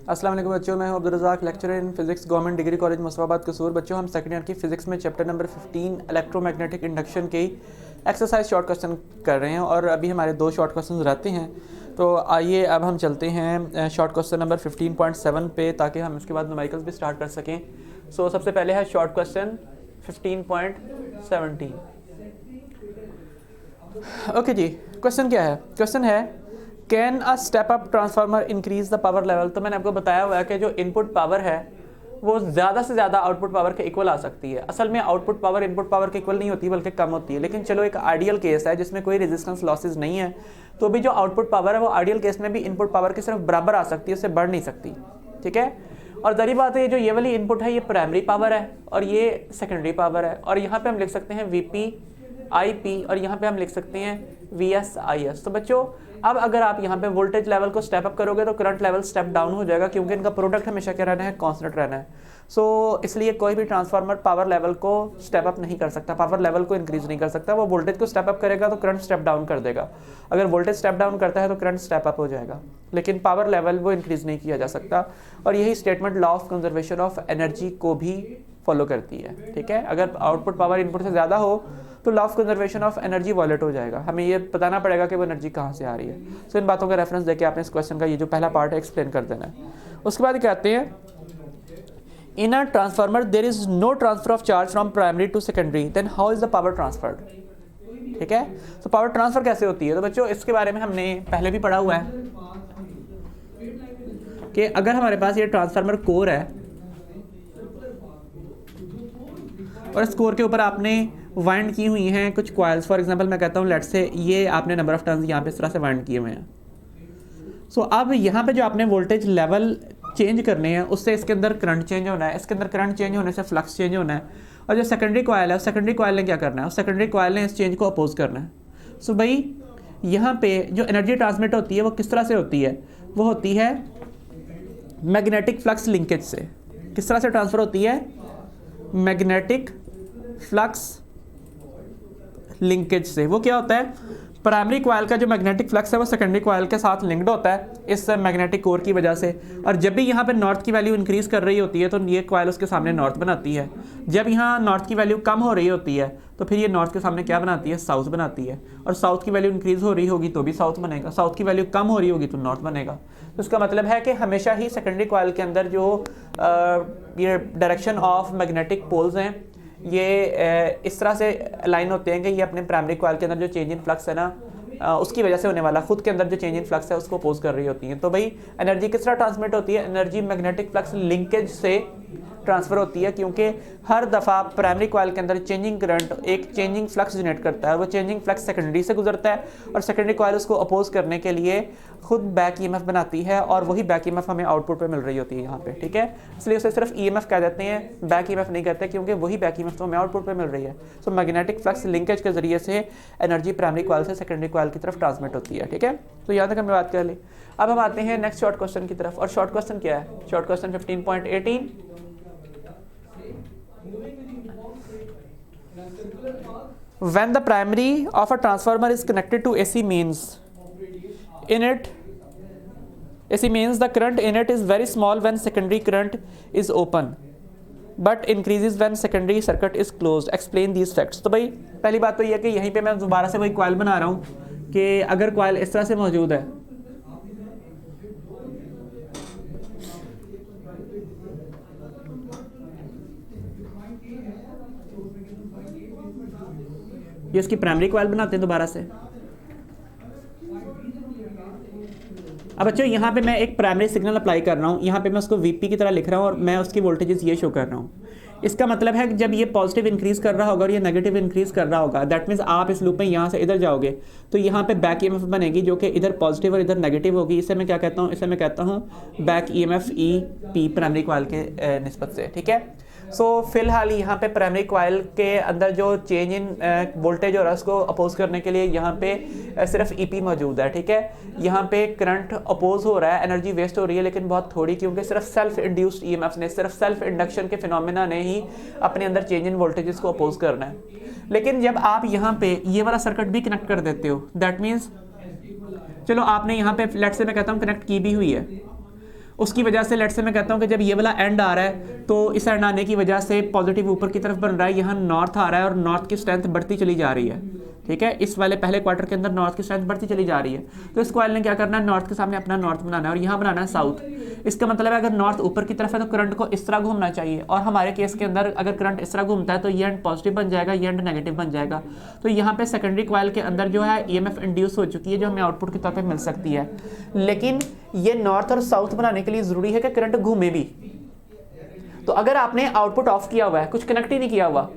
अस्सलाम वालेकुम बच्चों, मैं हूं Abdul Razzaq, lecturer in physics, government degree college Mustafabad Kasur. बच्चों, हम सेकंड ईयर की फ़िज़िक्स में चैप्टर नंबर 15 इलेक्ट्रोमैग्नेटिक इंडक्शन की एक्सरसाइज शॉर्ट क्वेश्चन कर रहे हैं और अभी हमारे 2 शॉर्ट क्वेश्चन रहते हैं। तो आइए अब हम चलते हैं शॉर्ट क्वेश्चन नंबर 15.7 पे, ताकि हम इसके बाद न्यूमेरिकल्स भी स्टार्ट कर सकें। सो सबसे पहले है शॉर्ट क्वेश्चन 15.17। ओके जी, क्वेश्चन क्या है? क्वेश्चन है can a step up transformer increase the power level. तो मैंने आपको बताया हुआ है कि जो इनपुट पावर है वो ज़्यादा से ज़्यादा आउटपुट पावर के इक्वल आ सकती है। असल में आउटपुट पावर इनपुट पावर के इक्वल नहीं होती बल्कि कम होती है, लेकिन चलो एक आइडियल केस है जिसमें कोई रेजिस्टेंस लॉसेज नहीं है, तो भी जो आउटपुट पावर है वो आइडियल केस में भी इनपुट पावर के सिर्फ बराबर आ सकती है, उससे बढ़ नहीं सकती। ठीक है, और दरी बात है, जो ये वाली इनपुट है ये प्राइमरी पावर है और ये सेकेंडरी पावर है, और यहाँ पे हम लिख सकते हैं VP IP और यहाँ पे हम लिख सकते हैं VS IS। तो बच्चों, अब अगर आप यहाँ पे वोल्टेज लेवल को स्टेप अप करोगे तो करंट लेवल स्टेप डाउन हो जाएगा, क्योंकि इनका प्रोडक्ट हमेशा क्या रहना है, कांस्टेंट रहना है। सो इसलिए कोई भी ट्रांसफार्मर पावर लेवल को स्टेप अप नहीं कर सकता, पावर लेवल को इंक्रीज नहीं कर सकता। वो वोल्टेज को स्टेप अप करेगा तो करंट स्टेप डाउन कर देगा। अगर वोल्टेज स्टेप डाउन करता है तो करंट स्टेप अप हो जाएगा, लेकिन पावर लेवल वो इंक्रीज नहीं किया जा सकता। और यही statement law of conservation of energy को भी फॉलो करती है। ठीक है, अगर आउटपुट पावर इनपुट से ज़्यादा हो तो law of conservation of energy wallet हो जाएगा। हमें ये बताना पड़ेगा कि वो एनर्जी कहाँ से आ रही है। सो इन बातों का रेफरेंस देके आपने इस क्वेश्चन का ये जो पहला पार्ट है एक्सप्लेन कर देना है। उसके बाद कहते हैं in a transformer there is no transfer of charge from primary to secondary, then how is the power transferred. ठीक है, तो पावर ट्रांसफर कैसे होती है? तो बच्चों, इसके बारे में हमने पहले भी पढ़ा हुआ है कि अगर हमारे पास ये ट्रांसफार्मर कोर है और इस कोर के ऊपर आपने वाइंड की हुई हैं कुछ कॉइल्स, फॉर एग्जांपल मैं कहता हूँ लेट्स से ये आपने नंबर ऑफ टर्न्स यहाँ पे इस तरह से वाइंड किए हुए हैं। सो अब यहाँ पे जो आपने वोल्टेज लेवल चेंज करने हैं उससे इसके अंदर करंट चेंज होना है, इसके अंदर करंट चेंज होने से फ्लक्स चेंज होना है, और जो सेकेंडरी कॉइल है सेकेंडरी कॉइल ने क्या करना है, सेकेंडरी कॉइल ने इस चेंज को अपोज करना है। सो भाई यहाँ पे जो एनर्जी ट्रांसमिट होती है वो किस तरह से होती है? वो होती है मैग्नेटिक फ्लक्स लिंकेज से। किस तरह से ट्रांसफ़र होती है? मैग्नेटिक फ्लक्स लिंकेज से। वो क्या होता है, प्राइमरी कॉइल का जो मैग्नेटिक फ्लक्स है वो सेकेंडरी कॉइल के साथ लिंक्ड होता है इस मैग्नेटिक कोर की वजह से, और जब भी यहाँ पे नॉर्थ की वैल्यू इंक्रीज कर रही होती है तो ये कॉइल उसके सामने नॉर्थ बनाती है। जब यहाँ नॉर्थ की वैल्यू कम हो रही होती है तो फिर ये नॉर्थ के सामने क्या बनाती है, साउथ बनाती है, और साउथ की वैल्यू इंक्रीज हो रही होगी तो भी साउथ बनेगा, साउथ की वैल्यू कम हो रही होगी तो नॉर्थ बनेगा। तो इसका मतलब है कि हमेशा ही सेकेंडरी कॉइल के अंदर जो ये डायरेक्शन ऑफ मैग्नेटिक पोल्स हैं ये इस तरह से अलाइन होते हैं कि ये अपने प्राइमरी कॉइल के अंदर जो चेंज इन फ्लक्स है ना उसकी वजह से होने वाला खुद के अंदर जो चेंज इन फ्लक्स है उसको अपोज कर रही होती है। तो भाई एनर्जी किस तरह ट्रांसमिट होती है? एनर्जी मैग्नेटिक फ्लक्स लिंकेज से ट्रांसफ़र होती है, क्योंकि हर दफ़ा प्राइमरी कॉइल के अंदर चेंजिंग करंट एक चेंजिंग फ्लक्स जनरेट करता है, वो चेंजिंग फ्लक्स सेकेंडरी से गुजरता है और सेकेंडरी कॉइल उसको अपोज करने के लिए खुद बैक EMF बनाती है, और वही बैक EMF हमें आउटपुट पे मिल रही होती है यहाँ पे। ठीक है, इसलिए उसे सिर्फ EMF कह देते हैं, बैक EMF नहीं कहते, क्योंकि वही बैक EMF तो हमें आउटपुट पे मिल रही है। सो मैग्नेटिक फ्लक्स लिंकेज के जरिए से एनर्जी प्राइमरी कॉइल से सेकेंडरी कॉइल की तरफ ट्रांसमिट होती है। ठीक है, तो यहाँ तक हमें बात कर ली। अब हम आते हैं नेक्स्ट शॉर्ट क्वेश्चन की तरफ, और शॉर्ट क्वेश्चन क्या है? Short question 15.18 when the primary of a transformer is connected to AC means the current in it is very small when secondary current is open but increases when secondary circuit is closed. Explain these facts. तो भाई पहली बात तो ये है कि यहीं पे मैं दोबारा से वही कॉइल बना रहा हूँ कि अगर कॉइल इस तरह से मौजूद है ये इसकी प्राइमरी कॉइल बनाते हैं दोबारा से। अब बच्चों यहाँ पे मैं एक प्राइमरी सिग्नल अप्लाई कर रहा हूँ, यहाँ पे मैं उसको VP की तरह लिख रहा हूँ और मैं उसकी वोल्टेजेस ये शो कर रहा हूँ। इसका मतलब है कि जब ये पॉजिटिव इंक्रीज कर रहा होगा और ये नेगेटिव इंक्रीज कर रहा होगा, दैट मीन्स आप इस लूप में यहाँ से इधर जाओगे तो यहाँ पे बैक EMF बनेगी जो कि इधर पॉजिटिव और इधर नेगेटिव होगी। इसे मैं क्या कहता हूँ? इसे मैं कहता हूँ back EMF EP primary coil के निस्बत से। ठीक है, सो फिलहाल यहाँ पे प्राइमरी कॉइल के अंदर जो चेंज इन वोल्टेज और उसको अपोज करने के लिए यहाँ पे सिर्फ EP मौजूद है। ठीक है, यहाँ पे करंट अपोज हो रहा है, एनर्जी वेस्ट हो रही है लेकिन बहुत थोड़ी, क्योंकि सिर्फ सेल्फ इंड्यूस्ड EMF ने, सिर्फ सेल्फ इंडक्शन के फिनोमेना ने ही अपने अंदर चेंज इन वोल्टेजेस को अपोज करना है। लेकिन जब आप यहाँ पे ये वाला सर्किट भी कनेक्ट कर देते हो, दैट मीन्स चलो आपने यहाँ पे लेट्स से मैं कहता हूँ कनेक्ट की भी हुई है, उसकी वजह से लेट्स से मैं कहता हूँ कि जब ये वाला एंड आ रहा है तो इस एंड आने की वजह से पॉजिटिव ऊपर की तरफ बन रहा है, यहाँ नॉर्थ आ रहा है और नॉर्थ की स्ट्रेंथ बढ़ती चली जा रही है, ठीक है। इस वाले पहले क्वार्टर के अंदर नॉर्थ की स्ट्रेंथ बढ़ती चली जा रही है, तो इस कॉइल ने क्या करना है, नॉर्थ के सामने अपना नॉर्थ बनाना है और यहाँ बनाना है साउथ। इसका मतलब है अगर नॉर्थ ऊपर की तरफ है तो करंट को इस तरह घूमना चाहिए, और हमारे केस के अंदर अगर करंट इस तरह घूमता है तो ये एंड पॉजिटिव बन जाएगा, ये एंड नेगेटिव बन जाएगा। तो यहाँ पे सेकेंडरी कॉइल के अंदर जो है ईएमएफ इंड्यूस हो चुकी है जो हमें आउटपुट के तौर पे मिल सकती है, लेकिन ये नॉर्थ और साउथ बनाने के लिए ज़रूरी है कि करंट घूमे भी। तो अगर आपने आउटपुट ऑफ किया हुआ है, कुछ कनेक्ट ही नहीं किया हुआ,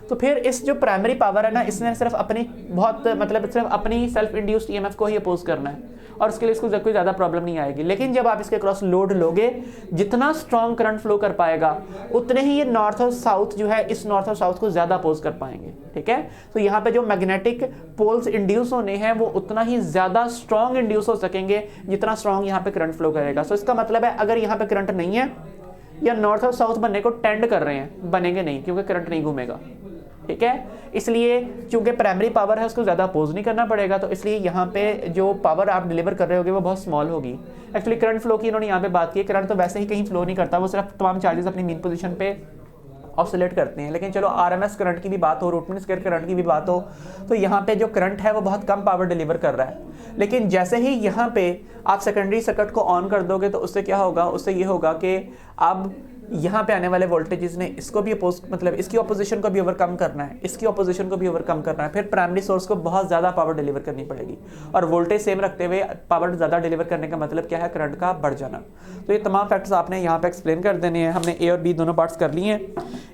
तो फिर इस जो प्राइमरी पावर है ना, इसने सिर्फ अपनी सिर्फ अपनी सेल्फ इंड्यूस्ड ईएमएफ को ही अपोज करना है और उसके लिए इसको कोई ज़्यादा प्रॉब्लम नहीं आएगी। लेकिन जब आप इसके क्रॉस लोड लोगे, जितना स्ट्रॉन्ग करंट फ्लो कर पाएगा उतने ही ये नॉर्थ और साउथ जो है इस नॉर्थ और साउथ को ज़्यादा अपोज कर पाएंगे, ठीक है। तो यहाँ पे जो मैग्नेटिक पोल्स इंड्यूस होने हैं वो उतना ही ज़्यादा स्ट्रॉन्ग इंड्यूस हो सकेंगे जितना स्ट्रॉन्ग यहाँ पे करंट फ्लो करेगा। सो इसका मतलब है अगर यहाँ पे करंट नहीं है या नॉर्थ और साउथ बनने को टेंड कर रहे हैं, बनेंगे नहीं क्योंकि करंट नहीं घूमेगा, ठीक है। इसलिए चूंकि प्राइमरी पावर है उसको ज़्यादा अपोज नहीं करना पड़ेगा, तो इसलिए यहाँ पे जो पावर आप डिलीवर कर रहे होगे वो बहुत स्मॉल होगी। एक्चुअली करंट फ्लो की इन्होंने यहाँ पे बात की, करंट तो वैसे ही कहीं फ्लो नहीं करता, वो सिर्फ तमाम चार्जेस अपनी मीन पोजीशन पे ऑसिलेट करते हैं। लेकिन चलो आरएमएस करंट की भी बात हो, रूट मीन स्क्वायर करंट की भी बात हो, तो यहाँ पे जो करंट है वो बहुत कम पावर डिलीवर कर रहा है। लेकिन जैसे ही यहाँ पे आप सेकेंडरी सर्किट को ऑन कर दोगे तो उससे क्या होगा, उससे ये होगा कि अब यहाँ पे आने वाले वोल्टेजेस ने इसको भी अपोज, मतलब इसकी ऑपोजिशन को भी ओवरकम करना है, इसकी ऑपोजिशन को भी ओवरकम करना है, फिर प्राइमरी सोर्स को बहुत ज़्यादा पावर डिलीवर करनी पड़ेगी। और वोल्टेज सेम रखते हुए पावर ज़्यादा डिलीवर करने का मतलब क्या है, करंट का बढ़ जाना। तो ये तमाम फैक्टर्स आपने यहाँ पे एक्सप्लेन कर देने हैं। हमने ए और बी दोनों पार्ट्स कर लिए हैं।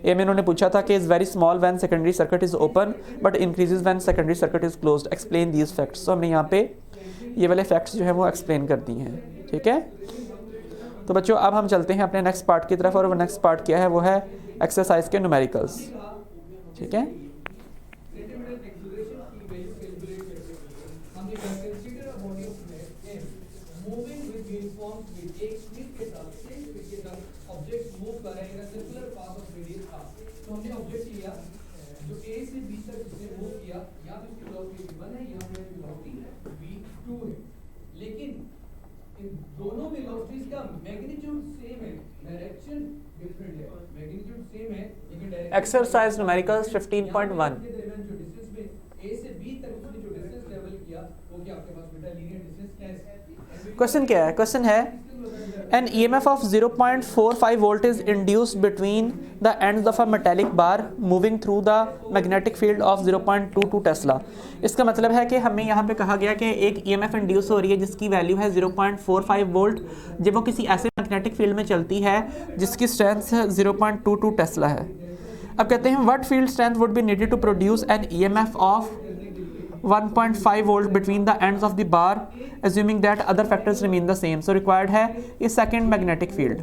ए में इन्होंने पूछा था कि is very small when secondary circuit is open but increases when secondary circuit is closed, explain these facts. तो हमने यहाँ पे ये वाले फैक्ट्स जो है वो एक्सप्लेन कर दिए हैं, ठीक है। तो बच्चों अब हम चलते हैं अपने नेक्स्ट पार्ट की तरफ, और वो नेक्स्ट पार्ट क्या है, वो है एक्सरसाइज के न्यूमेरिकल्स, ठीक है। दोनों वेलोसिटीज का मैग्नीट्यूड सेम है, डायरेक्शन डिफरेंट है, मैग्नीट्यूड सेम है लेकिन डायरेक्शन। एक्सरसाइज न्यूमेरिकल्स 15.1 ए से बी तक उसने जो डिस्टेंस लेवल किया वो क्या आपके पास बेटा लीनियर डिस्टेंस है। क्वेश्चन क्या है, क्वेश्चन है an EMF of 0.45 volt is induced between the ends of a metallic bar moving through the magnetic field of 0.22 Tesla. इसका मतलब है कि हमें यहाँ पे कहा गया कि एक EMF इंड्यूस हो रही है जिसकी वैल्यू है 0.45 वोल्ट, जब वो किसी ऐसे मैग्नेटिक फील्ड में चलती है जिसकी स्ट्रेंथ 0.22 टेस्ला है। अब कहते हैं what field strength would be needed to produce an EMF of 1.5 volt between the ends of the bar assuming that other factors remain the same। so required है ये सेकेंड मैग्नेटिक फील्ड,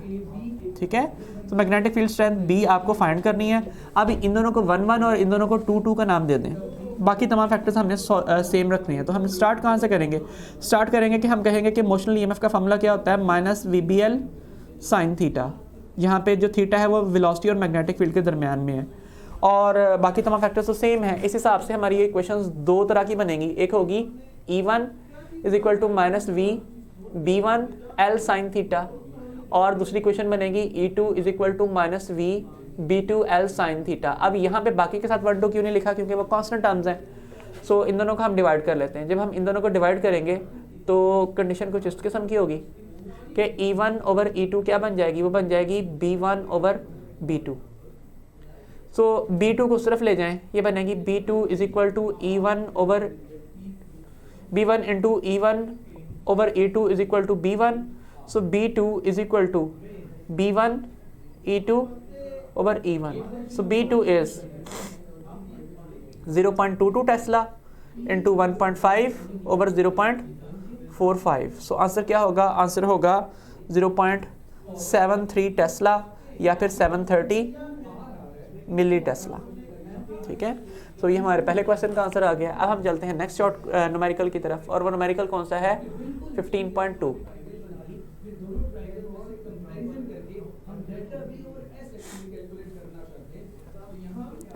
ठीक है। तो magnetic field strength B आपको find करनी है। अब इन दोनों को 1 और इन दोनों को 2 का नाम दे दें, बाकी तमाम फैक्टर्स हमने सेम रखने हैं। तो हम स्टार्ट कहाँ से करेंगे, स्टार्ट करेंगे कि हम कहेंगे कि मोशनल EMF का फॉर्मूला क्या होता है, माइनस VBL साइन थीटा। यहाँ पे जो थीटा है वो वेलोसिटी और मैग्नेटिक फील्ड के दरमियान में है, और बाकी तमाम फैक्टर्स तो सेम है। इस हिसाब से हमारी ये इक्वेशंस दो तरह की बनेंगी, एक होगी E1 is equal to minus V B1 L sine theta, और दूसरी इक्वेशन बनेगी E2 is equal to minus V B2 L sine theta. अब यहाँ पे बाकी के साथ 1 2 क्यों नहीं लिखा, क्योंकि वो कांस्टेंट टर्म्स हैं। सो इन दोनों को हम डिवाइड कर लेते हैं। जब हम इन दोनों को डिवाइड करेंगे तो कंडीशन कुछ इस किस्म की होगी कि E1 ओवर E2 क्या बन जाएगी, वो बन जाएगी B1 ओवर B2। सो B2 को उस तरफ ले जाएं, ये बनेगी B2 is equal to E1 over B1 into E1 over E2 is equal to B1। So B2 is equal to B1 E2 over E1। So B2 is 0.22 tesla into 1.5 over 0.45। So answer क्या होगा, answer होगा 0.73 Tesla या फिर 730 मिली Tesla, ठीक है। सो ये हमारे पहले क्वेश्चन का आंसर आ गया। अब हम चलते हैं नेक्स्ट शॉर्ट न्यूमेरिकल की तरफ, और वो न्यूमेरिकल कौन सा है, 15.2।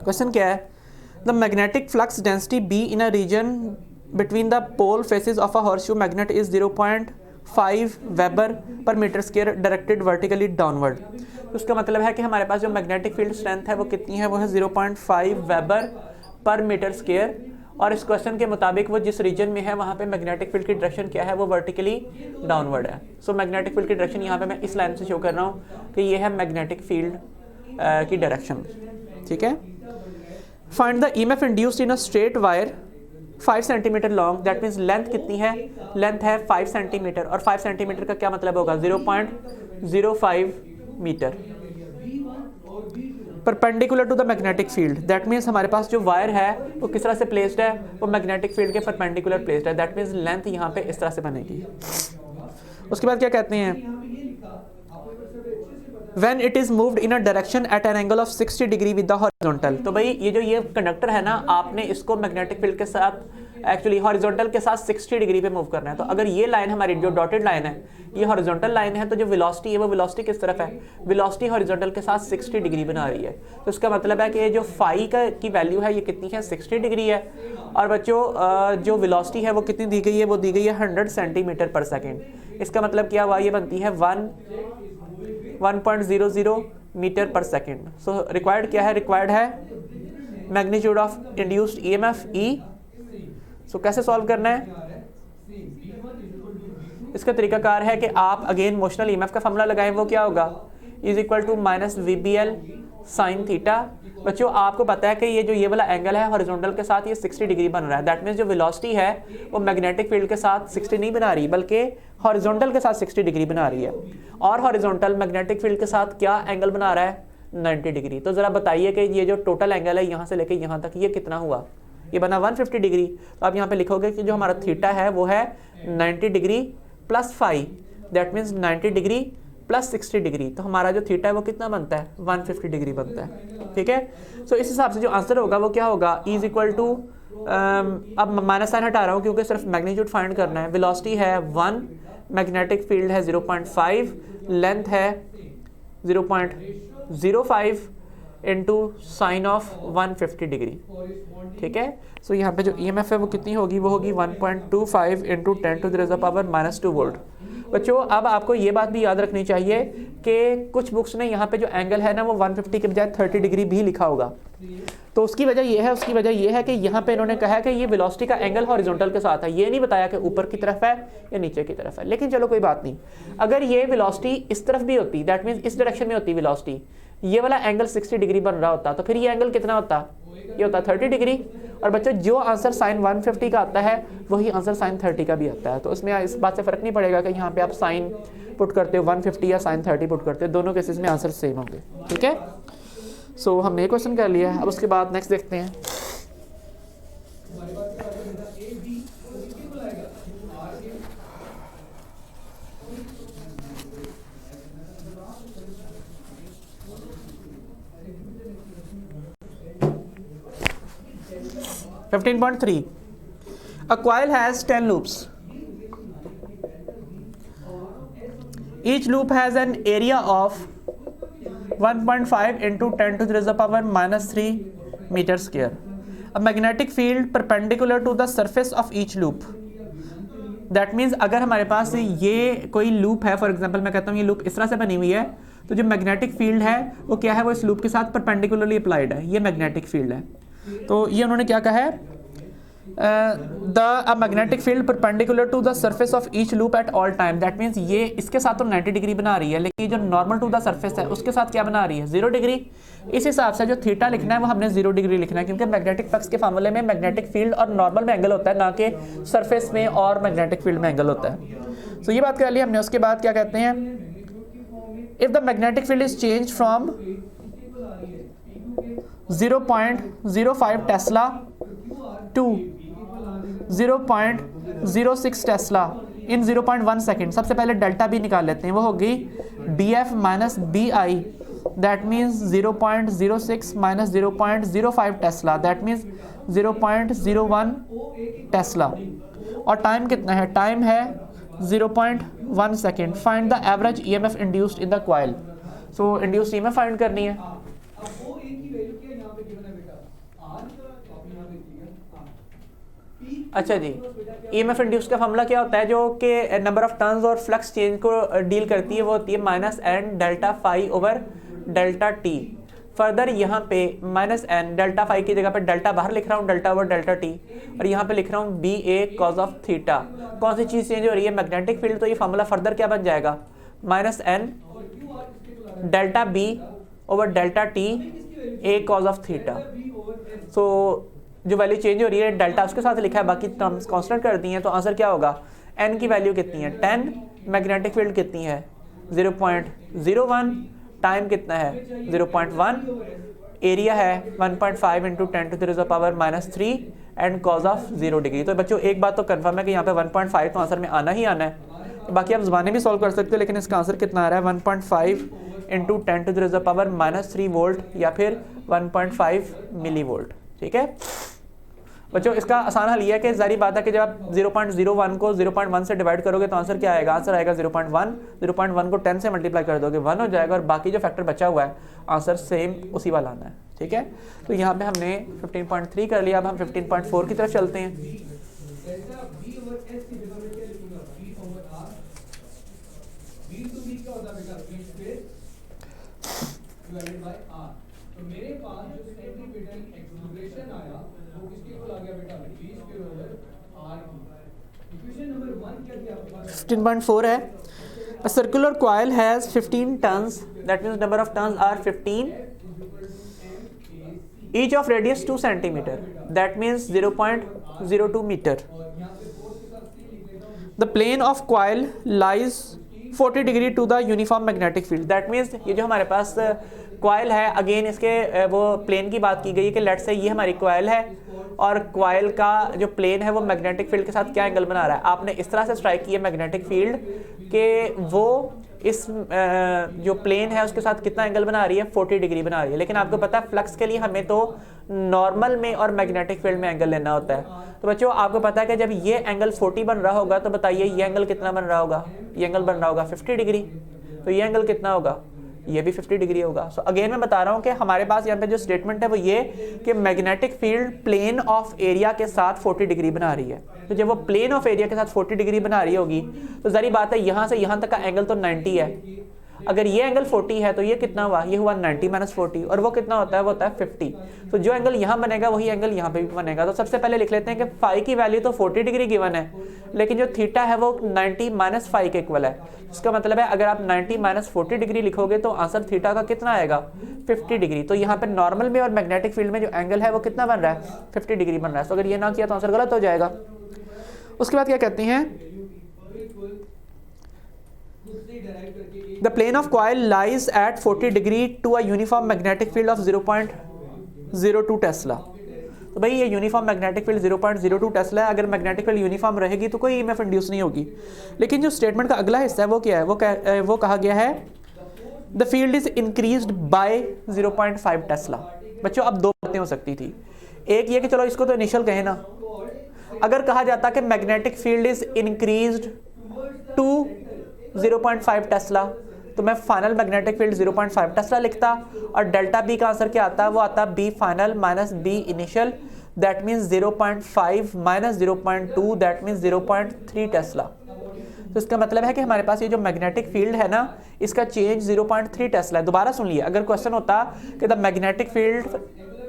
क्वेश्चन क्या है, the magnetic flux density B in a region between the pole faces of a horseshoe magnet is 0.1 0.5 weber per metre square directed vertically downward. उसका मतलब है कि हमारे पास जो मैग्नेटिक फील्ड स्ट्रेंथ है वो कितनी है, वो है 0.5 वेबर पर मीटर स्क्वायर। और इस क्वेश्चन के मुताबिक वो जिस रीजन में है वहाँ पे मैग्नेटिक फील्ड की डायरेक्शन क्या है, वो वर्टिकली डाउनवर्ड है। सो मैग्नेटिक फील्ड की डायरेक्शन यहाँ पे मैं इस लाइन से शो कर रहा हूँ कि ये है मैग्नेटिक फील्ड की डायरेक्शन, ठीक है। Find the EMF induced in a straight wire 5 centimetre long, that means length कितनी है, लेंथ है 5 सेंटीमीटर, और 5 सेंटीमीटर का क्या मतलब होगा, 0.05 metre, perpendicular to the magnetic field. That means हमारे पास जो वायर है वो किस तरह से प्लेस्ड है, वो मैग्नेटिक फील्ड के परपेंडिकुलर प्लेस्ड है। दैट मीन्स लेंथ यहाँ पे इस तरह से बनेगी। उसके बाद क्या कहते हैं, When it is moved in a direction at an angle of 60 degree with the horizontal। तो भाई ये कंडक्टर है ना, आपने इसको मैग्नेटिक फील्ड के साथ एक्चुअली हॉरिजॉन्टल के साथ 60 डिग्री पे मूव करना है। तो अगर ये लाइन हमारी जो डॉटेड लाइन है ये हॉरिजॉन्टल लाइन है, तो जो वेलोसिटी है वो वेलोसिटी किस तरफ है, वेलोसिटी हॉरिजॉन्टल के साथ 60 डिग्री बना रही है। तो इसका मतलब है कि ये जो फाई की वैल्यू है ये कितनी है, 60 डिग्री है। और बच्चों जो वेलोसिटी है वो कितनी दी गई है, वो दी गई है 100 सेंटीमीटर पर सेकेंड। इसका मतलब क्या हुआ, ये बनती है 1.00 मीटर पर सेकेंड। सो रिक्वायर्ड क्या है, रिक्वायर्ड है magnitude of induced EMF E। So कैसे सॉल्व करना है, इसका तरीकाकार है कि आप अगेन मोशनल EMF का फॉर्मूला लगाएं। वो क्या होगा, is equal to minus VBL sine theta. बच्चों आपको पता है कि ये वाला एंगल है हॉरिजॉन्टल के साथ ये 60 डिग्री बन रहा है। दैट मीन्स जो वेलोसिटी है वो मैग्नेटिक फील्ड के साथ 60 नहीं बना रही, बल्कि हॉरिजॉन्टल के साथ 60 डिग्री बना रही है। और हॉरिजॉन्टल मैग्नेटिक फील्ड के साथ क्या एंगल बना रहा है, 90 डिग्री। तो ज़रा बताइए कि ये जो टोटल एंगल है यहाँ से लेके यहाँ तक ये कितना हुआ, ये बना 150 डिग्री। तो आप यहाँ पे लिखोगे कि जो हमारा थीटा है वो है 90 degree plus 5, that means 90 degree plus 60 degree. तो हमारा जो थीटा है वो कितना बनता है, 150 डिग्री बनता है, ठीक है। सो इस हिसाब से जो आंसर होगा वो क्या होगा, इज इक्वल टू, अब माइनस साइन हटा रहा हूँ क्योंकि सिर्फ मैग्नीट्यूड फाइंड करना है। वेलोसिटी है 1, मैग्नेटिक फील्ड है 0.5, लेंथ है 0.05 इंटू साइन ऑफ 150 डिग्री, ठीक है। सो यहाँ पे जो EMF है वो कितनी होगी, वो होगी 1.25 इंटू 10⁻⁻2 वोल्ट। बच्चों अब आपको ये बात भी याद रखनी चाहिए कि कुछ बुक्स ने यहाँ पे जो एंगल है ना वो 150 के बजाय 30 डिग्री भी लिखा होगा। तो उसकी वजह ये है कि यहाँ पे इन्होंने कहा है कि ये वेलोसिटी का एंगल हॉरिजॉन्टल के साथ है, ये नहीं बताया कि ऊपर की तरफ है या नीचे की तरफ है। लेकिन चलो कोई बात नहीं, अगर ये वेलोसिटी इस तरफ भी होती, दैट मीन्स इस डायरेक्शन में होती वेलोसिटी, ये वाला एंगल 60 डिग्री बन रहा होता, तो फिर ये एंगल कितना होता, ये होता 30 डिग्री। और बच्चों जो आंसर साइन 150 का आता है वही आंसर साइन 30 का भी आता है। तो उसमें इस बात से फ़र्क नहीं पड़ेगा कि यहाँ पे आप साइन पुट करते हो 150 या साइन 30 पुट करते हो, दोनों केसेस में आंसर सेम होंगे, ठीक है। सो हमने ये क्वेश्चन कर लिया है। अब उसके बाद नेक्स्ट देखते हैं। हमारे पास क्या आता है बेटा, A B और इसके बुलाएगा R A। 15.3 A coil has 10 loops. Each loop has an area of 1.5 into 10 to the power minus 3 meter square. A magnetic field perpendicular to the surface of each loop. That means अगर हमारे पास ये कोई loop है, for example मैं कहता हूँ ये loop इस तरह से बनी हुई है, तो जो मैग्नेटिक फील्ड है वो क्या है, वो इस लूप के साथ परपेंडिकुलरली अप्लाइड है, ये मैग्नेटिक फील्ड है। तो ये उन्होंने क्या कहा है, the magnetic field perpendicular to the surface of each loop at all time. That means ये इसके साथ तो 90 डिग्री बना रही है, लेकिन जो नॉर्मल टू द सरफेस है उसके साथ क्या बना रही है, 0 डिग्री। इस हिसाब से जो थीटा लिखना है वो हमने 0 डिग्री लिखना है, क्योंकि मैग्नेटिक फ्लक्स के फार्मूले में मैग्नेटिक फील्ड और नॉर्मल में एंगल होता है, ना कि सरफेस में और मैग्नेटिक फील्ड में एंगल होता है। सो ये बात कर ली हमने। उसके बाद क्या कहते हैं, if the magnetic field is change from 0.05 tesla to 0.06 tesla in 0.1 second. सबसे पहले डेल्टा बी निकाल लेते हैं, वो होगी BF minus BI, that means 0.06 minus 0.05 Tesla, that means 0.01 Tesla. और टाइम कितना है, टाइम है 0.1 second. Find the average EMF induced in the coil. So induced EMF find करनी है। अब वो A की वैल्यू क्या यहाँ पे गिवन है बेटा, R, तो आप यहाँ देखिएगा R, P अच्छा जी, ईएमएफ इंड्यूस का फॉर्मूला क्या होता है, जो कि नंबर ऑफ टर्न्स और फ्लक्स चेंज को डील करती है, वो होती है minus N delta phi over delta T. Further यहाँ पे माइनस एन डेल्टा फाई की जगह पे डेल्टा बाहर लिख रहा हूँ, डेल्टा ओवर डेल्टा टी, और यहाँ पे लिख रहा हूँ B A cos of theta. कौन सी चीज़ चेंज हो रही है, मैग्नेटिक फील्ड। तो ये फॉर्मूला फर्दर क्या बन जाएगा, minus N delta B over delta T A cos of theta. So जो वैल्यू चेंज हो रही है डेल्टा उसके साथ लिखा है, बाकी टर्म्स कांस्टेंट कर दी हैं, तो आंसर क्या होगा, एन की वैल्यू कितनी है 10, मैग्नेटिक फील्ड कितनी है 0.01, टाइम कितना है 0.1, एरिया है 1.5 into 10 to the power -3 and cos of 0 degree. तो बच्चों एक बात तो कंफर्म है कि यहाँ पे 1.5 तो आंसर में आना ही आना है। तो बाकी आप ज़बानी भी सॉल्व कर सकते हो, लेकिन इसका आंसर कितना आ रहा है 1.5 into 10 to the power -3 volt या फिर 1.5 मिली वोल्ट। ठीक है बच्चों, इसका आसान हल ये है कि जारी बात है कि जब आप 0.01 को 0.1 से डिवाइड करोगे तो आंसर क्या आएगा, आंसर आएगा 0.1। 0.1 को 10 से मल्टीप्लाई कर दोगे 1 हो जाएगा, और बाकी जो फैक्टर बचा हुआ है आंसर सेम उसी वाला आना है। ठीक है, तो यहाँ पे हमने 15.3 कर लिया, अब हम 15.4 की तरफ चलते हैं। डेल्टा बी ओवर एस की जगह में क्या लिखूंगा, B over R. B to B क्या होता है बेटा, B square divided by R. तो मेरे पास जो सेंटीमीटर एक्सेलरेशन आया वो किसके इक्वल आ गया बेटा, बी स्क्वायर ओवर आर की। इक्वेशन नंबर 1 क्या दिया आपके पास, 15.4 है, a circular coil has 15 turns, that means number of turns are 15, each of radius 2 centimeter, that means 0.02 meter. The plane of coil lies 40 degree to the uniform magnetic field, that means ये जो हमारे पास coil है, again इसके वो plane की बात की गई है कि लेट से ये हमारी कॉयल है और कॉयल का जो प्लेन है वो मैग्नेटिक फील्ड के साथ क्या एंगल बना रहा है। आपने इस तरह से स्ट्राइक किया मैग्नेटिक फील्ड कि वो इस जो प्लेन है उसके साथ कितना एंगल बना रही है, 40 डिग्री बना रही है। लेकिन आपको पता है फ्लक्स के लिए हमें तो नॉर्मल में और मैग्नेटिक फील्ड में एंगल लेना होता है। तो बच्चों आपको पता है कि जब ये एंगल 40 बन रहा होगा तो बताइए ये एंगल कितना बन रहा होगा, ये एंगल बन रहा होगा 50 डिग्री। तो ये एंगल कितना होगा, ये भी 50 डिग्री होगा। सो अगेन मैं बता रहा हूँ कि हमारे पास यहाँ पे जो स्टेटमेंट है वो ये कि magnetic field plane of area के साथ 40 डिग्री बना रही है। तो जब वो प्लेन ऑफ एरिया के साथ 40 डिग्री बना रही होगी तो जारी बात है यहाँ से यहाँ तक का एंगल तो 90 है। अगर ये एंगल 40 है तो ये कितना हुआ, ये हुआ 90 - 40, और वो कितना होता है, वो होता है 50। तो जो एंगल यहाँ बनेगा वही एंगल यहाँ पे भी बनेगा। तो सबसे पहले लिख लेते हैं कि फाई की वैल्यू तो 40 डिग्री गिवन है, लेकिन जो थीटा है वो 90 - फाई के इक्वल है। इसका मतलब है अगर आप 90 - 40 डिग्री लिखोगे तो आंसर थीटा का कितना आएगा, 50 डिग्री। तो यहाँ पे नॉर्मल में और मैग्नेटिक फील्ड में जो एंगल है वो कितना बन रहा है, 50 डिग्री बन रहा है। तो अगर ये ना किया तो आंसर गलत हो जाएगा। उसके बाद क्या कहते हैं, The plane of coil lies at 40 degree to a uniform magnetic field of 0.02 Tesla. तो भाई ये यूनिफॉर्म मैग्नेटिक फील्ड 0.02 टेस्ला है। अगर मैग्नेटिक फील्ड यूनिफॉर्म रहेगी तो कोई ईएमएफ इंड्यूस नहीं होगी। लेकिन जो स्टेटमेंट का अगला हिस्सा है वो क्या है, वो कहा गया है the field is increased by 0.5 Tesla. बच्चों अब दो बातें हो सकती थी, एक ये कि चलो इसको तो इनिशियल कहे ना, अगर कहा जाता कि magnetic field is increased to 0.5 tesla तो मैं फाइनल मैग्नेटिक फील्ड 0.5 टेस्ला लिखता, और डेल्टा बी का आंसर क्या आता है, वो आता है B final minus B initial, that means 0.5 - 0.2 that means 0.3 tesla. तो इसका मतलब है कि हमारे पास ये जो मैग्नेटिक फील्ड है ना इसका चेंज 0.3 टेस्ला है। दोबारा सुन लिया, अगर क्वेश्चन होता कि the magnetic field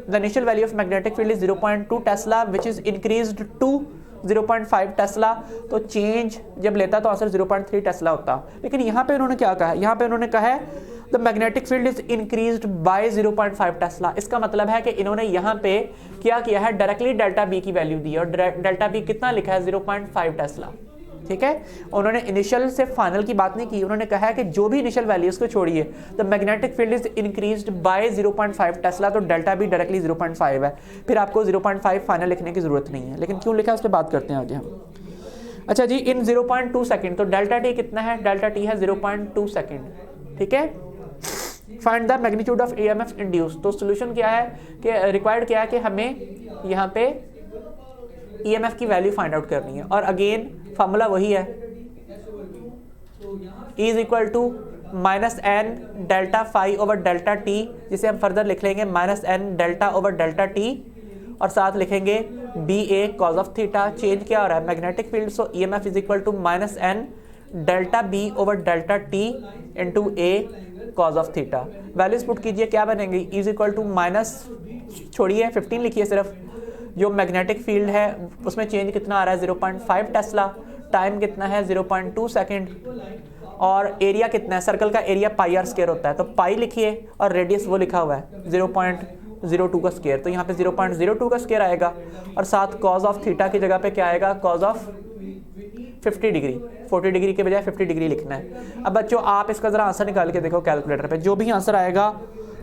the initial value of magnetic field is 0.2 tesla which is increased to 0.5 tesla, तो चेंज जब लेता तो आंसर 0.3 टेस्ला होता। लेकिन यहाँ पे उन्होंने क्या कहा, यहाँ पे उन्होंने कहा है the magnetic field is increased by 0.5 Tesla. इसका मतलब है कि इन्होंने यहाँ पे क्या किया है, डायरेक्टली डेल्टा बी की वैल्यू दी, और डेल्टा बी कितना लिखा है 0.5 टेस्ला। ठीक है, उन्होंने इनिशियल से फाइनल की बात नहीं की, उन्होंने कहा है कि जो भी इनिशियल वैल्यूज को छोड़िए the magnetic field is increased by 0.5 tesla, तो डेल्टा बी डायरेक्टली 0.5 है। फिर आपको 0.5 फाइनल लिखने की जरूरत नहीं है, लेकिन क्यों लिखा है उस पर बात करते हैं आगे हम। अच्छा जी, इन 0.2 सेकेंड, तो डेल्टा टी कितना है, डेल्टा टी है 0.2 सेकेंड। ठीक है, find the magnitude of EMF induce. तो सोल्यूशन क्या है कि रिक्वायर्ड क्या है कि हमें यहाँ पे ईएमएफ की वैल्यू फाइंड आउट करनी है, और अगेन फार्मूला वही है, E is equal to -n delta phi over delta T, जिसे हम फर्दर लिख लेंगे -n delta over delta T, और साथ लिखेंगे B A cos of theta. Change क्या हो रहा है, magnetic field, so E M F is equal to minus N delta B over delta T into A cos of theta. Values put कीजिए, क्या बनेंगी, इज इक्वल टू माइनस, छोड़िए 15 लिखिए सिर्फ, जो मैग्नेटिक फील्ड है उसमें चेंज कितना आ रहा है 0.5 टेस्ला, टाइम कितना है 0.2 सेकेंड, और एरिया कितना है, सर्कल का एरिया पाई आर स्क्वायर होता है, तो पाई लिखिए और रेडियस वो लिखा हुआ है 0.02 का स्क्वायर, तो यहाँ पे 0.02 का स्क्वायर आएगा, और साथ कॉज ऑफ थीटा की जगह पे क्या आएगा, कॉज ऑफ 50 डिग्री, 40 डिग्री के बजाय 50 डिग्री लिखना है। अब बच्चों आप इसका ज़रा आंसर निकाल के देखो कैलकुलेटर पे, जो भी आंसर आएगा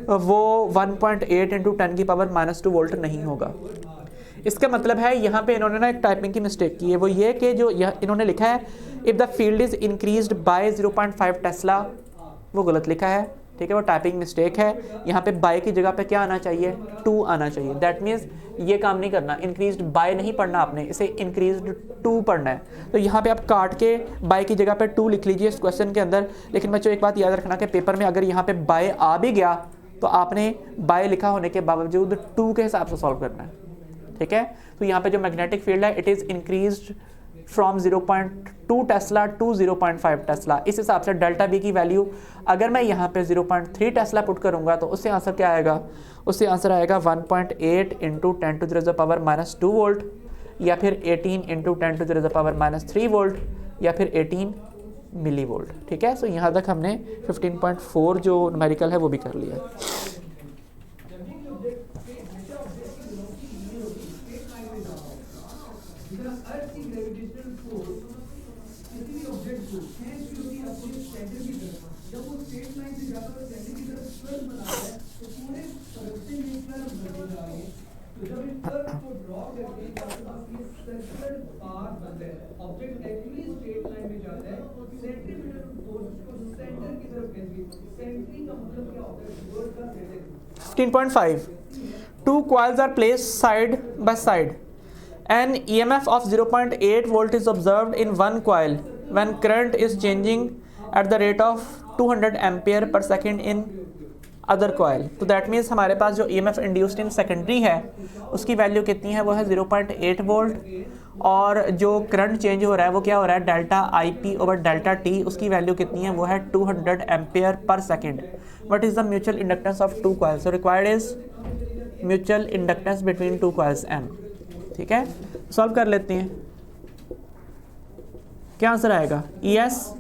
वो 1.8 इंटू 10 की पावर -2 वोल्ट नहीं होगा। इसका मतलब है यहाँ पे इन्होंने ना एक टाइपिंग की मिस्टेक की है, वो ये कि जो इन्होंने लिखा है if the field is increased by 0.5 Tesla, वो गलत लिखा है, ठीक है, वो टाइपिंग मिस्टेक है। यहाँ पे बाय की जगह पे क्या आना चाहिए, 2 आना चाहिए। दैट मीन्स ये काम नहीं करना, इंक्रीज्ड बाय नहीं पढ़ना आपने, इसे इंक्रीज्ड 2 पढ़ना है। तो यहाँ पे आप काट के बाय की जगह पे 2 लिख लीजिए इस क्वेश्चन के अंदर। लेकिन बच्चों एक बात याद रखना कि पेपर में अगर यहाँ पे बाय आ भी गया तो आपने बाय लिखा होने के बावजूद 2 के हिसाब से सॉल्व करना है, ठीक है। तो यहाँ पे जो मैग्नेटिक फील्ड है it is increased from 0.2 tesla to 0.5 tesla. इस हिसाब से डेल्टा बी की वैल्यू अगर मैं यहाँ पे 0.3 टेस्ला पुट करूँगा तो उससे आंसर क्या आएगा, उससे आंसर आएगा 1.8 into 10 to the power -2 volt, या फिर 18 into 10 to the power -3 volt, या फिर 18 मिली वोल्ट, ठीक है। सो यहाँ तक हमने 15.4 जो न्यूमेरिकल है वो भी कर लिया है। अर्थ की ग्रेविटेशनल फोर्स किसी भी ऑब्जेक्ट को खींच के उसकी अपने सेंटर की तरफ, जब वो स्ट्रेट लाइन से जाकर सेंटर की तरफ कर्व बनाता है तो पूरे सर्कल में कर्व बनेगा ये। तो जब इस कर्व को ड्रॉ करके आपके पास ये सर्कुलर पाथ बनता है, ऑब्जेक्ट एक्चुअली स्ट्रेट लाइन में जाता है, सेंटीमीटर फोर्स को सेंटर की तरफ खींचेगी। सेंटरिंग का मतलब क्या होता है, वर्ड का centre. 15.5 2 coils are placed side by side. An EMF of 0.8 volt is observed in one coil when current is changing at the rate of 200 ampere per second in other coil. तो that means हमारे पास जो EMF induced in secondary है उसकी value कितनी है, वो है 0.8 वोल्ट, और जो करंट चेंज हो रहा है वो क्या हो रहा है, delta I P over delta T, उसकी वैल्यू कितनी है, वो है 200 ampere per second. What is the mutual inductance of 2 coils? So required is mutual inductance between 2 coils M, ठीक है। सॉल्व कर लेते हैं, क्या आंसर आएगा, E S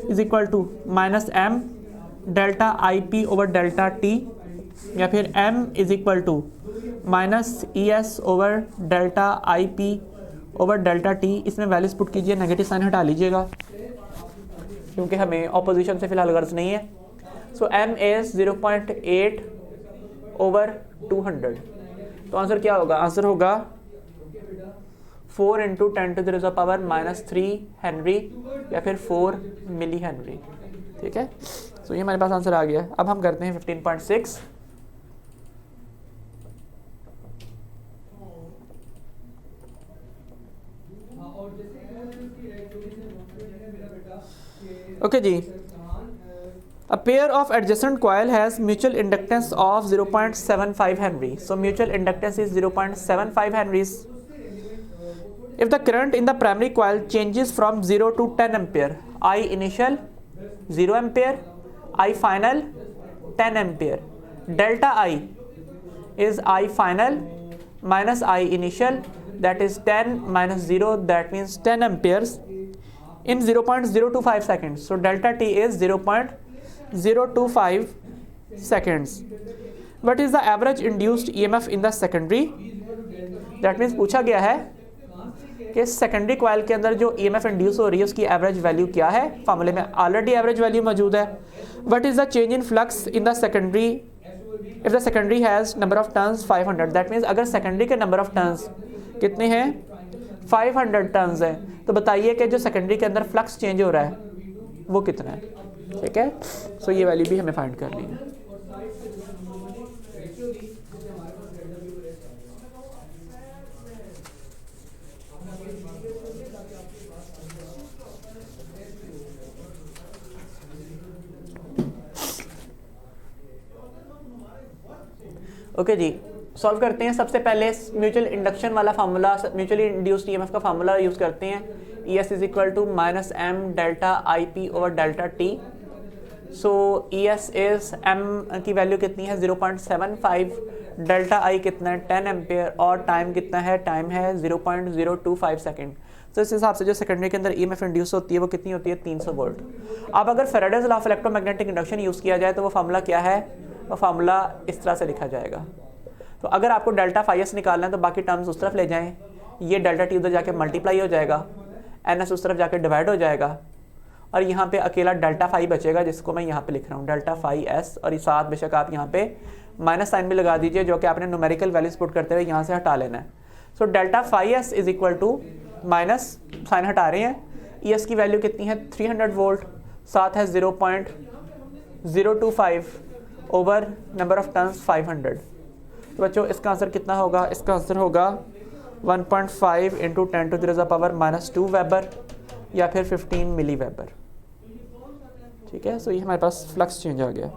is equal to -m delta I P over delta T, या फिर m is equal to -es over delta I P over delta T. इसमें वैल्यूज पुट कीजिए, नेगेटिव साइन हटा लीजिएगा क्योंकि हमें ऑपोजिशन से फिलहाल गर्ज नहीं है। सो m इज 0.8 ओवर 200, तो आंसर क्या होगा, आंसर होगा 4 into 10 to the power -3 henry, या फिर 4 मिली हेनरी, ठीक है। तो ये हमारे पास आंसर आ गया। अब हम करते हैं 15.6। ओके जी, a pair of adjacent coil has mutual inductance of 0.75 Henry. So mutual inductance is 0.75 Henries. If the current in the primary coil changes from 0 to 10 ampere, I initial 0 ampere, I final 10 ampere. Delta I is I final minus I initial, that is 10 minus 0, that means 10 amperes in 0.025 seconds. So delta T is 0.025 seconds. What is the average induced EMF in the secondary? That means पूछा गया है कि secondary coil के अंदर जो EMF induce हो रही है उसकी एवरेज वैल्यू क्या है। फार्मूले में ऑलरेडी एवरेज वैल्यू मौजूद है। What is the change in flux in the secondary if the secondary has number of turns 500? That means अगर सेकेंडरी के नंबर ऑफ टर्न्स कितने हैं, 500 टर्न्स हैं, तो बताइए कि जो सेकेंडरी के अंदर फ्लक्स चेंज हो रहा है वो कितना है, ठीक है। सो ये वैल्यू भी हमें फाइंड करनी है। ओके जी, सॉल्व करते हैं। सबसे पहले म्यूचुअल इंडक्शन वाला फार्मूला, म्यूचुअली इंड्यूस्ड ईएमएफ का फार्मूला यूज़ करते हैं। ES is equal to minus M delta IP over delta T. So ES is M की वैल्यू कितनी है 0.75, डेल्टा I कितना है 10 एम्पेयर और टाइम कितना है, टाइम है 0.025 सेकेंड। तो इस हिसाब से जो सेकेंडरी के अंदर EMF इंड्यूस होती है वो कितनी होती है 300 वोल्ट। अब अगर Faraday's law of electromagnetic induction use किया जाए तो वो फार्मूला क्या है, वो फार्मूला इस तरह से लिखा जाएगा। तो अगर आपको डेल्टा फाई एस निकालना है तो बाकी टर्म्स उस तरफ ले जाएं, ये डेल्टा टी उधर जाके मल्टीप्लाई हो जाएगा, NS उस तरफ जाके डिवाइड हो जाएगा और यहाँ पे अकेला डेल्टा फाई बचेगा जिसको मैं यहाँ पे लिख रहा हूँ डेल्टा फाई एस। और इस साथ बेशक आप यहाँ पे माइनस साइन भी लगा दीजिए जो कि आपने न्यूमेरिकल वैल्यूज पुट करते हुए यहाँ से हटा लेना है। So delta phi S is equal to minus sign हटा रहे हैं, ES की वैल्यू कितनी है 300 वोल्ट, साथ है 0.025 ओवर नंबर ऑफ टर्न्स 500। तो बच्चों इसका आंसर कितना होगा, इसका आंसर होगा 1.5 into 10 to the power -2 weber या फिर 15 मिली वेबर। ठीक है, सो ये हमारे पास फ्लक्स चेंज आ गया।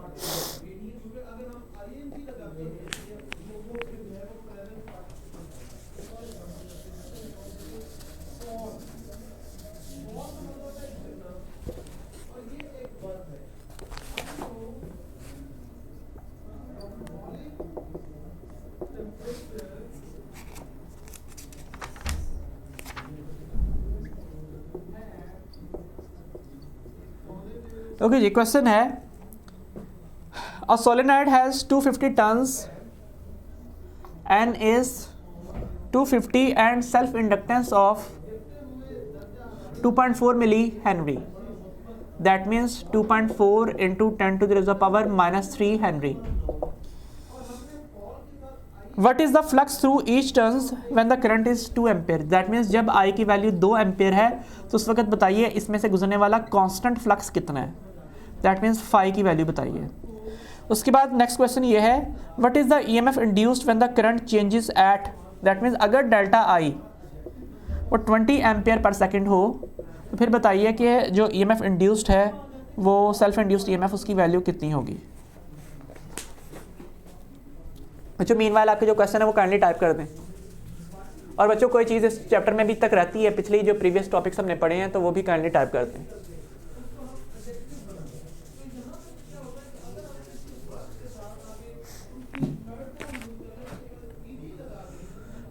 ओके जी, क्वेश्चन है a solenoid has 250 turns and is 250 and self inductance of 2.4 milli henry, that means 2.4 into 10 to the power -3 henry. What is the flux through each turns when the current is 2 ampere, that means जब I की वैल्यू 2 ampere है तो उस वक्त बताइए इसमें से गुजरने वाला कांस्टेंट फ्लक्स कितना है, दैट मीन्स फाई की वैल्यू बताइए। उसके बाद नेक्स्ट क्वेश्चन ये है what is the EMF induced when the current changes at, that means अगर डेल्टा I वो 20 एम्पेयर पर सेकंड हो तो फिर बताइए कि जो EMF इंड्यूस्ड है वो सेल्फ इंड्यूस्ड EMF उसकी वैल्यू कितनी होगी। बच्चों मीनवाइल आपके जो क्वेश्चन है वो काइंडली टाइप कर दें। और बच्चों कोई चीज़ इस चैप्टर में भी तक रहती है, पिछली जो प्रीवियस टॉपिक्स हमने पढ़े हैं तो वो भी काइंडली टाइप कर दें।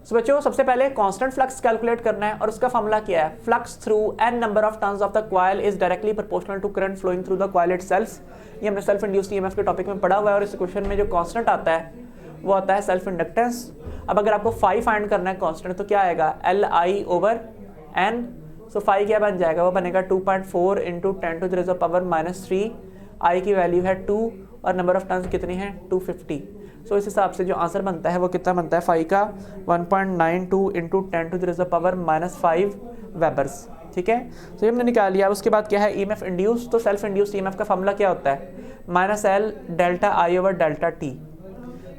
तो बच्चों सबसे पहले कांस्टेंट फ्लक्स कैलकुलेट करना है और उसका फॉर्मूला क्या है, flux through n number of turns of the coil is directly proportional to current flowing through the coil itself. ये हमने सेल्फ इंड्यूस्ड EMF के टॉपिक में पढ़ा हुआ है और इस क्वेश्चन में जो कांस्टेंट आता है वो आता है सेल्फ इंडक्टेंस। अब अगर आपको फाई फाइंड करना है कांस्टेंट तो क्या आएगा Li over n। So phi क्या बन जाएगा, वो बनेगा 2.4 into 10 to the power -3, I की वैल्यू है 2 और नंबर ऑफ टर्न्स कितनी है 250। सो इस हिसाब से जो आंसर बनता है वो कितना बनता है फाई का 1.92 into 10 to the power -5 webers. ठीक है, तो ये हमने निकाल लिया। उसके बाद क्या है EMF इंड्यूस, तो सेल्फ इंड्यूस्ड EMF का फॉर्मूला क्या होता है -L delta I over delta T.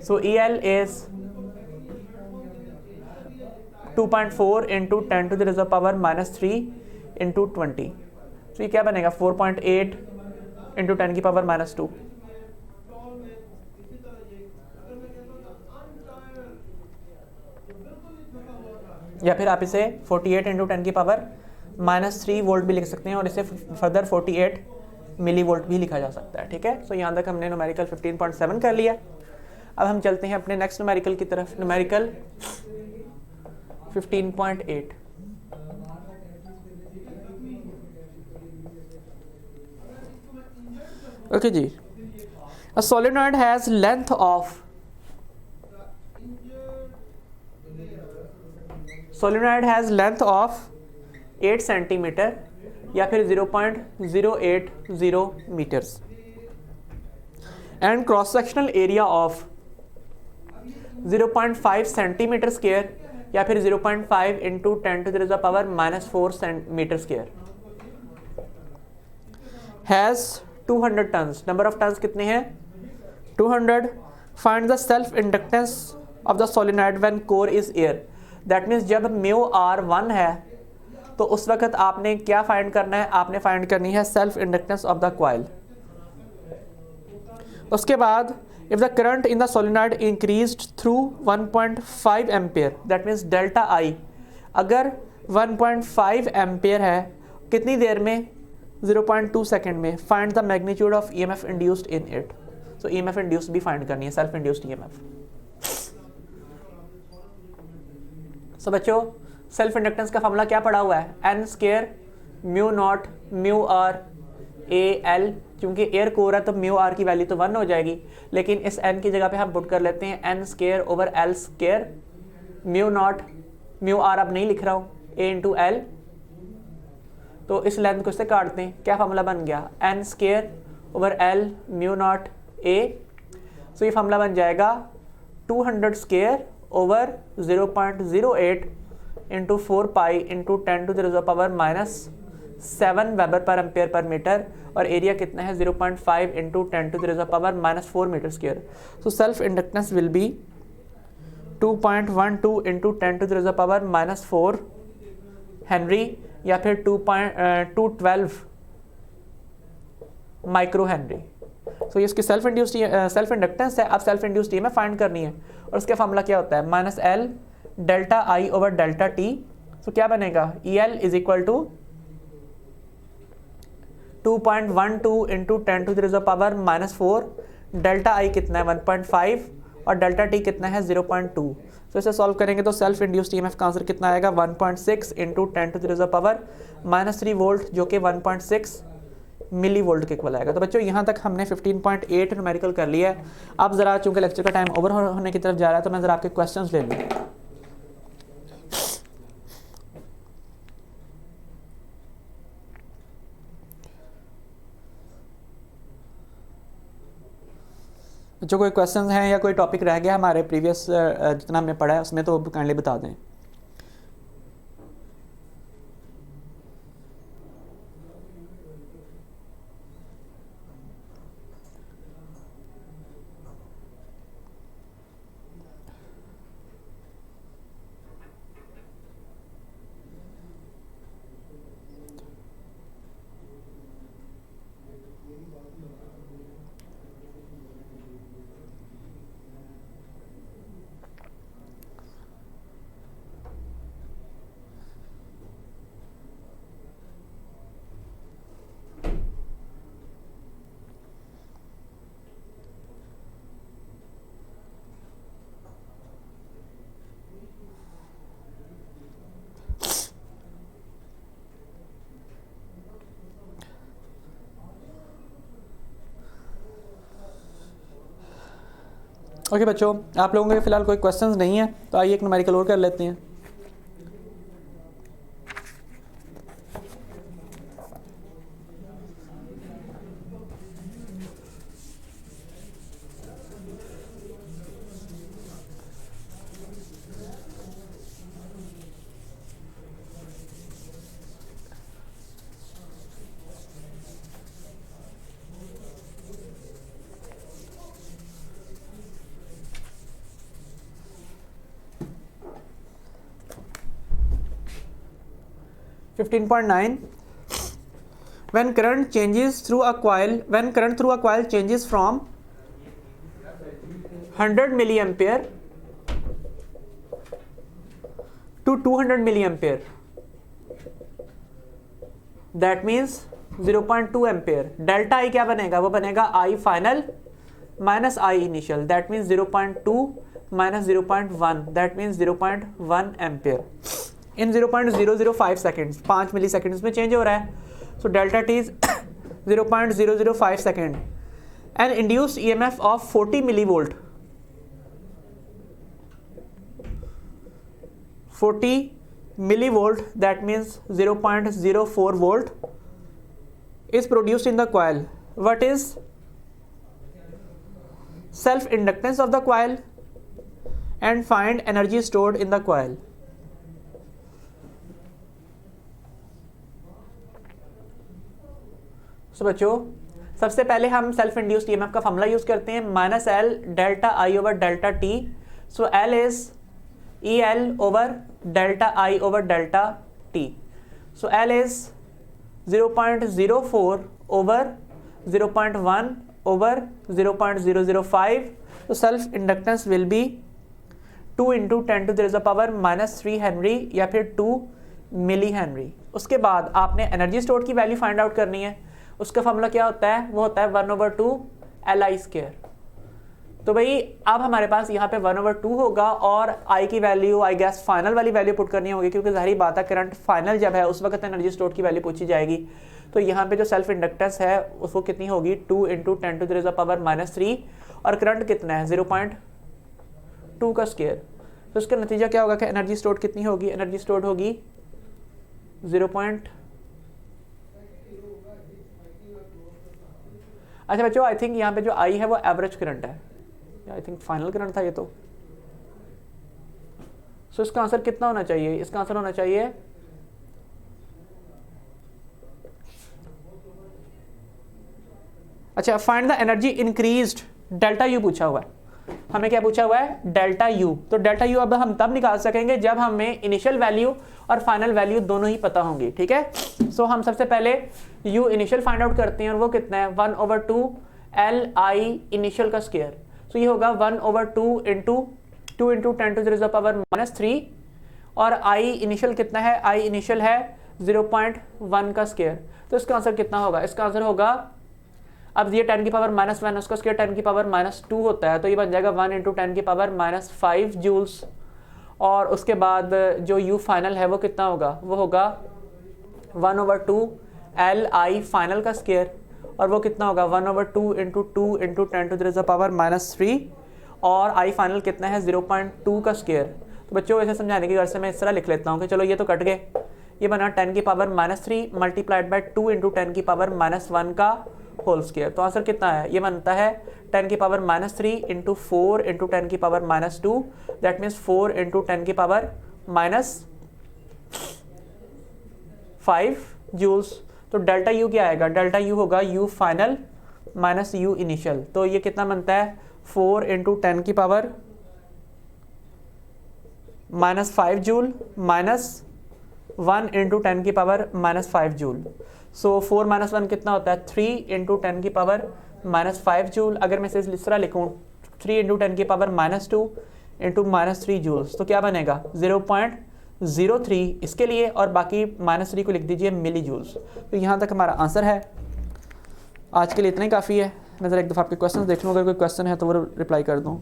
So EL is 2.4 into 10 to the power -3 into 20। तो ये क्या बनेगा 4.8 इंटू 10 की पावर -2। या फिर आप इसे 48 इंटू 10 की पावर -3 वोल्ट भी लिख सकते हैं और इसे फर्दर 48 मिली वोल्ट भी लिखा जा सकता है। ठीक है, सो यहाँ तक हमने न्यूमेरिकल 15.7 कर लिया। अब हम चलते हैं अपने नेक्स्ट न्यूमेरिकल की तरफ, न्यूमेरिकल 15.8। ओके जी, a solenoid has length of, solenoid has length of 8 centimetre या फिर 0.080 metres and cross sectional area of 0.5 centimetre square या फिर 0.5 into 10 to the power -4 metre square, has 200 turns, number of turns कितने हैं 200। Find the self inductance of the solenoid when core is air, that means जब μr 1 है तो उस वक्त आपने क्या फाइंड करना है, आपने फाइंड करनी है self inductance of the coil. उसके बाद if the current in the solenoid increased through 1.5 ampere, that means delta आई अगर 1.5 एम्पियर है कितनी देर में, 0.2 सेकेंड में, find the magnitude of EMF induced in it. So EMF induced भी फाइंड करनी है, सेल्फ इंड्यूस्ड ईएमएफ। सो बच्चों सेल्फ इंडक्टेंस का फॉर्मूला क्या पड़ा हुआ है, N square mu naught mu R A L, क्योंकि एयर कोर है तो म्यू आर की वैल्यू तो 1 हो जाएगी, लेकिन इस एन की जगह पे हम पुट कर लेते हैं N square over L square, mu naught mu R अब नहीं लिख रहा हूँ, ए इंटू एल, तो इस लेंथ को इससे काटते हैं, क्या फॉर्मूला बन गया, N square over L mu nought A. So ये फॉर्मूला बन जाएगा 200 square over 0.08 into 4 pi into 10⁻⁻7 weber per ampere per metre, और एरिया कितना है 0.5 into 10⁻⁻4 metre square. So self inductance will be 2.12 into 10⁻⁻4 henry या फिर 212 माइक्रो हेनरी। सो ये इसकी सेल्फ इंडक्टेंस है। अब सेल्फ इंड्यूस्ड ईएमएफ फाइंड करनी है, और उसका फॉर्मूला क्या होता है, minus L delta I over delta T. So क्या बनेगा, E L is equal to 2.12 into 10⁻⁻4, delta I कितना है 1.5 और डेल्टा टी कितना है 0.2। तो इसे सॉल्व करेंगे तो सेल्फ इंड्यूस्ड ईएमएफ का आंसर कितना आएगा 1.6 इंटू 10⁻⁻3 वोल्ट, जो कि 1.6 मिली वोल्ट के इक्वल आएगा। तो बच्चों यहाँ तक हमने 15.8 न्यूमेरिकल कर लिया है। अब ज़रा चूँकि लेक्चर का टाइम ओवर होने की तरफ जा रहा है तो मैं ज़रा आपके क्वेश्चंस ले लूँ। जो कोई क्वेश्चंस हैं या कोई टॉपिक रह गया हमारे प्रीवियस जितना हमने पढ़ा है उसमें, तो काइंडली बता दें। ओके बच्चों, आप लोगों के फिलहाल कोई क्वेश्चंस नहीं है तो आइए एक न्यूमेरिकल और कर लेते हैं। when current through a coil changes from 100 milliampere to 200 milliampere, that means 0.2 ampere, delta I क्या बनेगा, वो बनेगा I final minus I initial, that means 0.2 minus 0.1, that means 0.1 ampere in 0.005 seconds, 5 milliseconds में change हो रहा है। So delta T is 0.005 second and induced EMF of 40 millivolt, 40 millivolt, that means 0.04 volt is produced in the coil. What is self inductance of the coil and find energy stored in the coil. So बच्चों, सबसे पहले हम self induced EMF का formula use करते हैं, minus L delta I over delta T. So L is E L over delta I over delta T. So L is 0.04 over 0.1 over 0.005, तो self inductance will B 2 × 10⁻³ Henry या फिर 2 milli henry. उसके बाद आपने energy store की value find out करनी है। उसका फॉर्मूला क्या होता है? वो होता है 1/2 Li²। तो भाई अब हमारे पास यहाँ पे 1/2 होगा और I की वैल्यू आई गेस फाइनल वाली वैल्यू पुट करनी होगी, क्योंकि जाहिर बात है करंट फाइनल जब है उस वक्त एनर्जी स्टोर की वैल्यू पूछी जाएगी। तो यहाँ पे जो सेल्फ इंडक्टेंस है उसको कितनी होगी? 2 × 10⁻³ और करंट कितना है? 0.2 का स्क्वायर। तो इसका नतीजा क्या होगा कि एनर्जी स्टोर कितनी होगी? एनर्जी स्टोर होगी 0. अच्छा बच्चों, आई थिंक यहाँ पे जो आई है वो एवरेज करंट है, आई थिंक फाइनल करंट था ये तो। सो इसका आंसर कितना होना चाहिए? इसका आंसर होना चाहिए अच्छा, find the energy increased delta U पूछा हुआ है। हमें क्या पूछा हुआ है? Delta U. तो डेल्टा यू अब हम तब निकाल सकेंगे जब हमें इनिशियल वैल्यू और फाइनल वैल्यू दोनों ही पता होंगी, ठीक है। सो हम सबसे पहले यू इनिशियल फाइंड आउट करते हैं और वो कितना है? 1/2 Li इनिशियल का स्क्वायर। तो ये होगा 1/2 × 2 × 10⁻³ और आई इनिशियल कितना है? आई इनिशियल है 0.1 का स्क्वायर। तो इसका आंसर कितना होगा? इसका आंसर होगा, अब ये 10⁻⁻1 उसका स्क्वायर 10⁻⁻2 होता है, तो ये बन जाएगा 1 × 10⁻⁻5 जूल्स। और उसके बाद जो यू फाइनल है वो कितना होगा? वो होगा 1/2 Li फाइनल का स्क्वायर और वो कितना होगा? 1/2 × 2 × 10⁻³ और आई फाइनल कितना है? 0.2 का स्क्वायर। तो बच्चों इसे समझाने की गर्ज से मैं इस तरह लिख लेता हूँ कि चलो ये तो कट गए, ये बना 10⁻³ मल्टीप्लाइड बाय 2 × 10⁻1 का होल स्क्वायर। तो आंसर कितना है? ये बनता है 10⁻³ × 4 × 10⁻², दैट मीन्स 4 × 10⁻5 जूल्स। तो डेल्टा यू क्या आएगा? डेल्टा यू होगा you final minus you initial. तो ये कितना बनता है? 4 × 10⁻5 जूल माइनस 1 × 10⁻5 जूल। सो 4 - 1 कितना होता है? 3 × 10⁻5 जूल। अगर मैं इसे इस तरह लिखूँ 3 × 10⁻2 × -3 जूल्स, तो क्या बनेगा? 0.03 इसके लिए और बाकी -3 को लिख दीजिए मिली जूल्स। तो यहाँ तक हमारा आंसर है। आज के लिए इतना ही काफ़ी है। मैं ज़रा एक दफ़ा आपके क्वेश्चन देख लूँ, अगर कोई क्वेश्चन है तो वो रिप्लाई कर दूँ।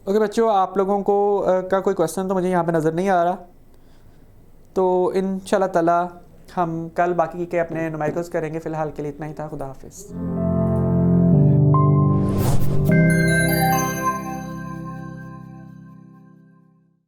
ओके बच्चों, आप लोगों को का कोई क्वेश्चन तो मुझे यहाँ पे नज़र नहीं आ रहा, तो इंशाल्लाह ताला हम कल बाकी के अपने नुमेरिकल्स करेंगे। फ़िलहाल के लिए इतना ही था। खुदा हाफिज़।